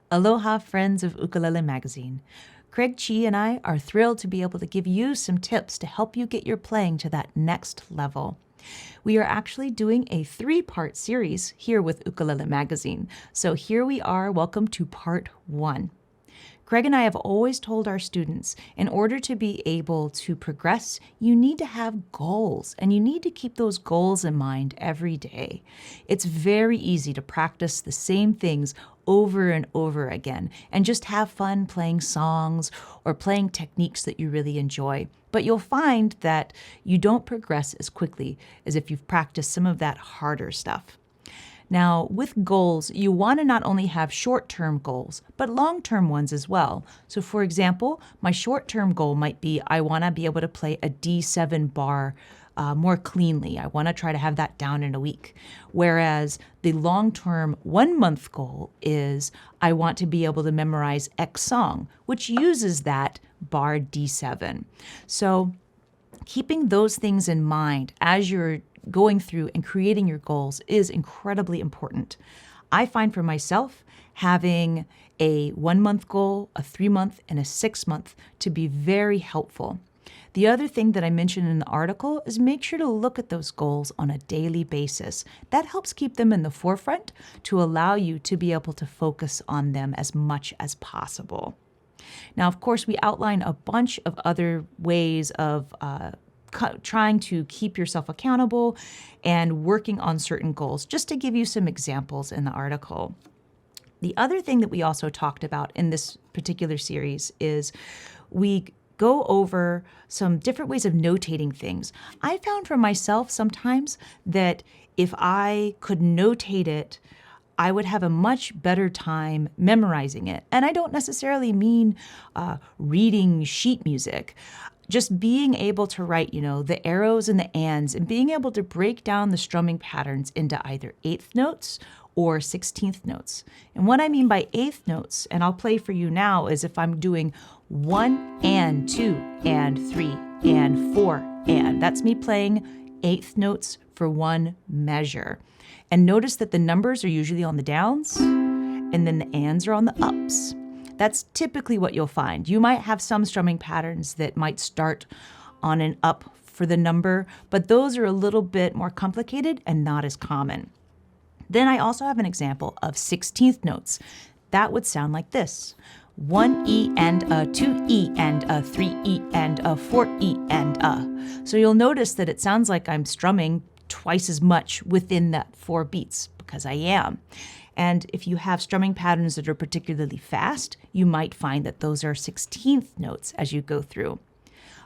Aloha, friends of Ukulele Magazine. Craig Chi and I are thrilled to be able to give you some tips to help you get your playing to that next level. We are actually doing a 3-part series here with Ukulele Magazine. So here we are. Welcome to part 1. Craig and I have always told our students, in order to be able to progress, you need to have goals, and you need to keep those goals in mind every day. It's very easy to practice the same things over and over again and just have fun playing songs or playing techniques that you really enjoy. But you'll find that you don't progress as quickly as if you've practiced some of that harder stuff. Now, with goals, you want to not only have short-term goals, but long-term ones as well. So for example, my short-term goal might be I want to be able to play a D7 bar more cleanly. I want to try to have that down in a week. Whereas the long-term 1-month goal is I want to be able to memorize X song, which uses that bar D7. So keeping those things in mind as you're going through and creating your goals is incredibly important. I find for myself having a 1-month goal, a 3-month, and a 6-month to be very helpful. The other thing that I mentioned in the article is make sure to look at those goals on a daily basis. That helps keep them in the forefront to allow you to be able to focus on them as much as possible. Now, of course, we outline a bunch of other ways of trying to keep yourself accountable and working on certain goals, just to give you some examples in the article. The other thing that we also talked about in this particular series is we go over some different ways of notating things. I found for myself sometimes that if I could notate it, I would have a much better time memorizing it. And I don't necessarily mean reading sheet music. Just being able to write, the arrows and the ands and being able to break down the strumming patterns into either 8th notes or 16th notes. And what I mean by 8th notes, and I'll play for you now, is if I'm doing 1 and 2 and 3 and 4 and. That's me playing 8th notes for one measure. And notice that the numbers are usually on the downs and then the ands are on the ups. That's typically what you'll find. You might have some strumming patterns that might start on an up for the number, but those are a little bit more complicated and not as common. Then I also have an example of 16th notes. That would sound like this. 1 E and a, 2 E and a, 3 E and a, 4 E and a. So you'll notice that it sounds like I'm strumming twice as much within that 4 beats, because I am. And if you have strumming patterns that are particularly fast, you might find that those are 16th notes as you go through.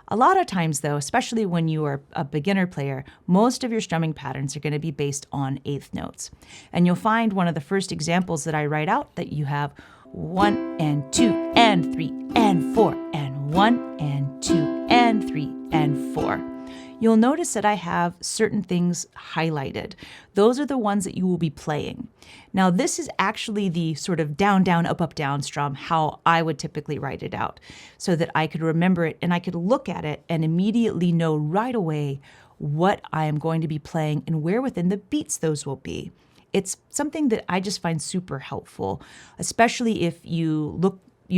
A lot of times though, especially when you are a beginner player, most of your strumming patterns are going to be based on 8th notes. And you'll find one of the first examples that I write out that you have 1 and 2 and 3 and 4 and 1 and 2 and 3 and 4. You'll notice that I have certain things highlighted. Those are the ones that you will be playing. Now, this is actually the sort of down, down, up, up, down strum, how I would typically write it out, so that I could remember it and I could look at it and immediately know right away what I am going to be playing and where within the beats those will be. It's something that I just find super helpful, especially if you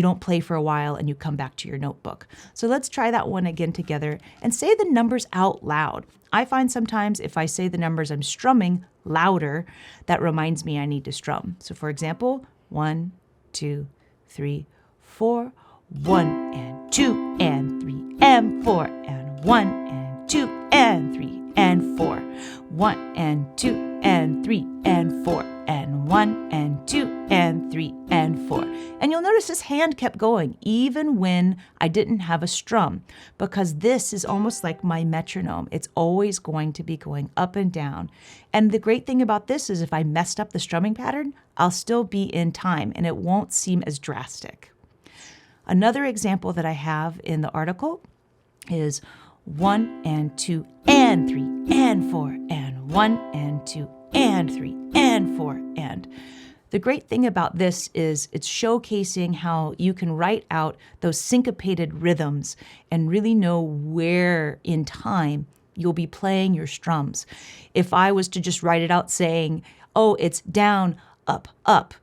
don't play for a while and you come back to your notebook. So let's try that one again together and say the numbers out loud. I find sometimes if I say the numbers I'm strumming louder, that reminds me I need to strum. So for example, 1, 2, 3, 4, 1 and 2 and 3 and 4 and 1 and 2 and 3 and 4, 1 and 2 and 3 and 4 and 1 and 2 and 3 and 4. And you'll notice this hand kept going even when I didn't have a strum, because this is almost like my metronome. It's always going to be going up and down. And the great thing about this is if I messed up the strumming pattern, I'll still be in time and it won't seem as drastic. Another example that I have in the article is 1 and 2 and 3 and 4 and 1 and 2 and 3 and 4 and. The great thing about this is it's showcasing how you can write out those syncopated rhythms and really know where in time you'll be playing your strums. If I was to just write it out saying, oh, it's down, up, up,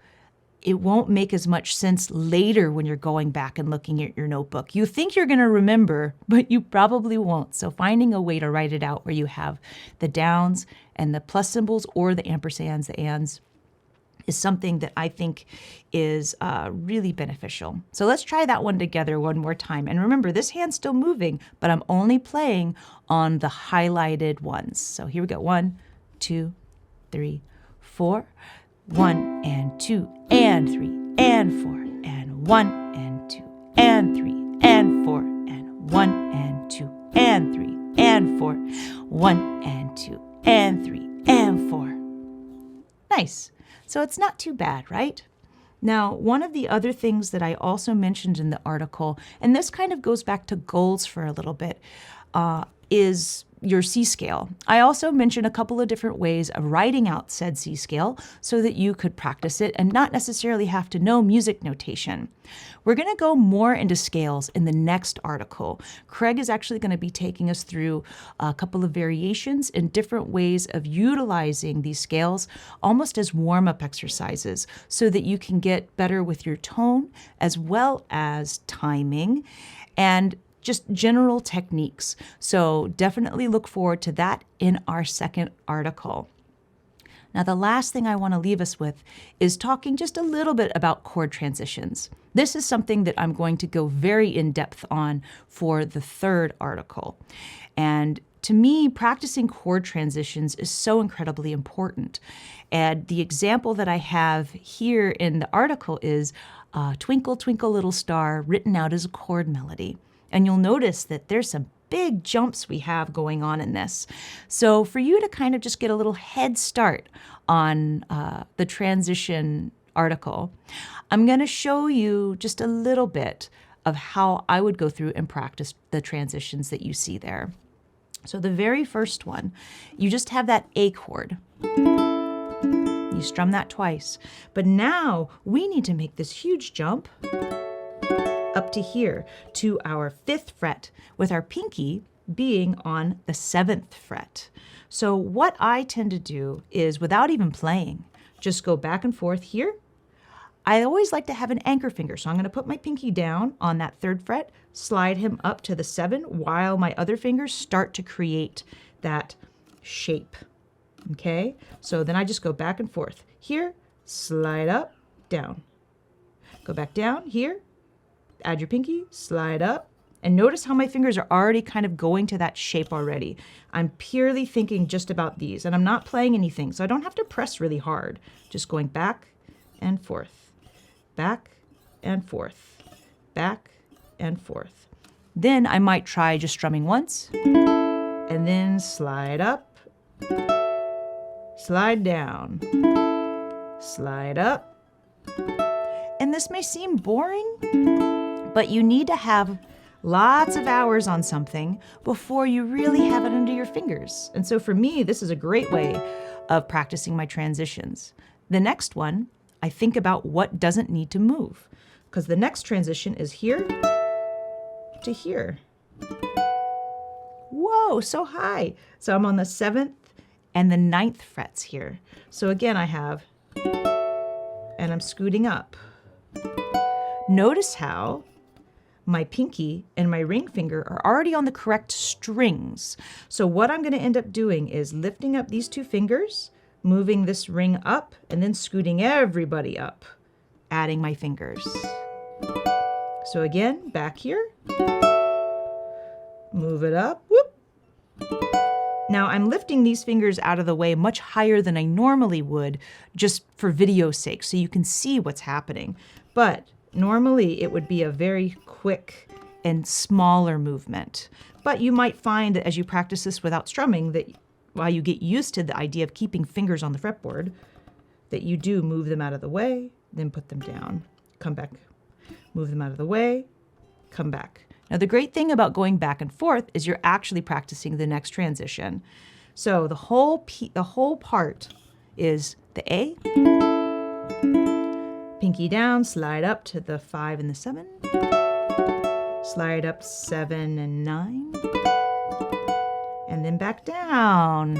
it won't make as much sense later when you're going back and looking at your notebook. You think you're going to remember, but you probably won't. So finding a way to write it out where you have the downs and the plus symbols or the ampersands, the ands, is something that I think is really beneficial. So let's try that one together one more time. And remember, this hand's still moving, but I'm only playing on the highlighted ones. So here we go. 1, 2, 3, 4. 1 and 2 and 3 and 4 and 1 and 2 and 3 and 4 and 1 and 2 and 3 and 4. 1 and 2 and 3 and 4. Nice. So it's not too bad, right? Now, one of the other things that I also mentioned in the article, and this kind of goes back to goals for a little bit, is your C scale. I also mentioned a couple of different ways of writing out said C scale so that you could practice it and not necessarily have to know music notation. We're going to go more into scales in the next article. Craig is actually going to be taking us through a couple of variations and different ways of utilizing these scales almost as warm-up exercises so that you can get better with your tone as well as timing and just general techniques. So definitely look forward to that in our second article. Now, the last thing I want to leave us with is talking just a little bit about chord transitions. This is something that I'm going to go very in depth on for the third article. And to me, practicing chord transitions is so incredibly important. And the example that I have here in the article is Twinkle, Twinkle, Little Star, written out as a chord melody. And you'll notice that there's some big jumps we have going on in this. So for you to kind of just get a little head start on the transition article, I'm going to show you just a little bit of how I would go through and practice the transitions that you see there. So the very first one, you just have that A chord. You strum that twice. But now we need to make this huge jump up to here, to our 5th fret, with our pinky being on the 7th fret. So what I tend to do is, without even playing, just go back and forth here. I always like to have an anchor finger, so I'm going to put my pinky down on that 3rd fret, slide him up to the 7 while my other fingers start to create that shape. Okay, so then I just go back and forth. Here, slide up, down. Go back down, here, add your pinky, slide up, and notice how my fingers are already kind of going to that shape already. I'm purely thinking just about these, and I'm not playing anything, so I don't have to press really hard. Just going back and forth, back and forth, back and forth. Then I might try just strumming once, and then slide up, slide down, slide up. And this may seem boring, but you need to have lots of hours on something before you really have it under your fingers. And so for me, this is a great way of practicing my transitions. The next one, I think about what doesn't need to move, because the next transition is here to here. Whoa, so high. So I'm on the 7th and the 9th frets here. So again, I have, and I'm scooting up. Notice how my pinky and my ring finger are already on the correct strings. So what I'm going to end up doing is lifting up these 2 fingers, moving this ring up, and then scooting everybody up, adding my fingers. So again, back here, move it up, whoop. Now I'm lifting these fingers out of the way much higher than I normally would, just for video's sake, so you can see what's happening. But normally it would be a very quick and smaller movement. But you might find that as you practice this without strumming, that while you get used to the idea of keeping fingers on the fretboard, that you do move them out of the way, then put them down, come back, move them out of the way, come back. Now the great thing about going back and forth is you're actually practicing the next transition. So the whole part is the A, pinky down, slide up to the 5 and the 7, slide up 7 and 9, and then back down.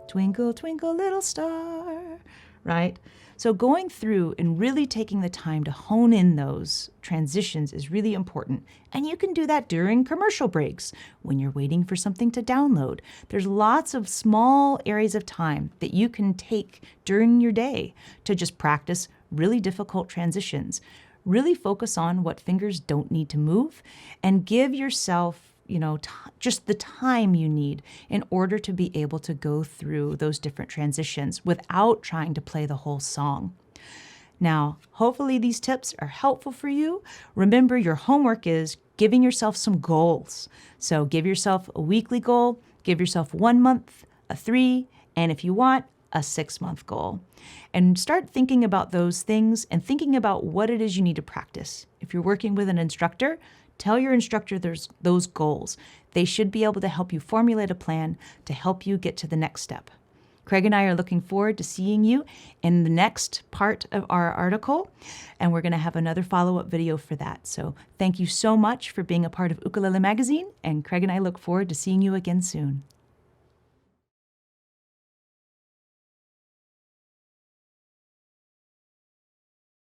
Twinkle, twinkle, little star, right? So going through and really taking the time to hone in those transitions is really important. And you can do that during commercial breaks, when you're waiting for something to download. There's lots of small areas of time that you can take during your day to just practice really difficult transitions. Really focus on what fingers don't need to move and give yourself just the time you need in order to be able to go through those different transitions without trying to play the whole song. Now, hopefully these tips are helpful for you. Remember, your homework is giving yourself some goals. So give yourself a weekly goal, give yourself 1 month, a 3, and if you want, a 6-month goal. And start thinking about those things and thinking about what it is you need to practice. If you're working with an instructor, tell your instructor there's those goals. They should be able to help you formulate a plan to help you get to the next step. Craig and I are looking forward to seeing you in the next part of our article, and we're going to have another follow-up video for that. So thank you so much for being a part of Ukulele Magazine, and Craig and I look forward to seeing you again soon.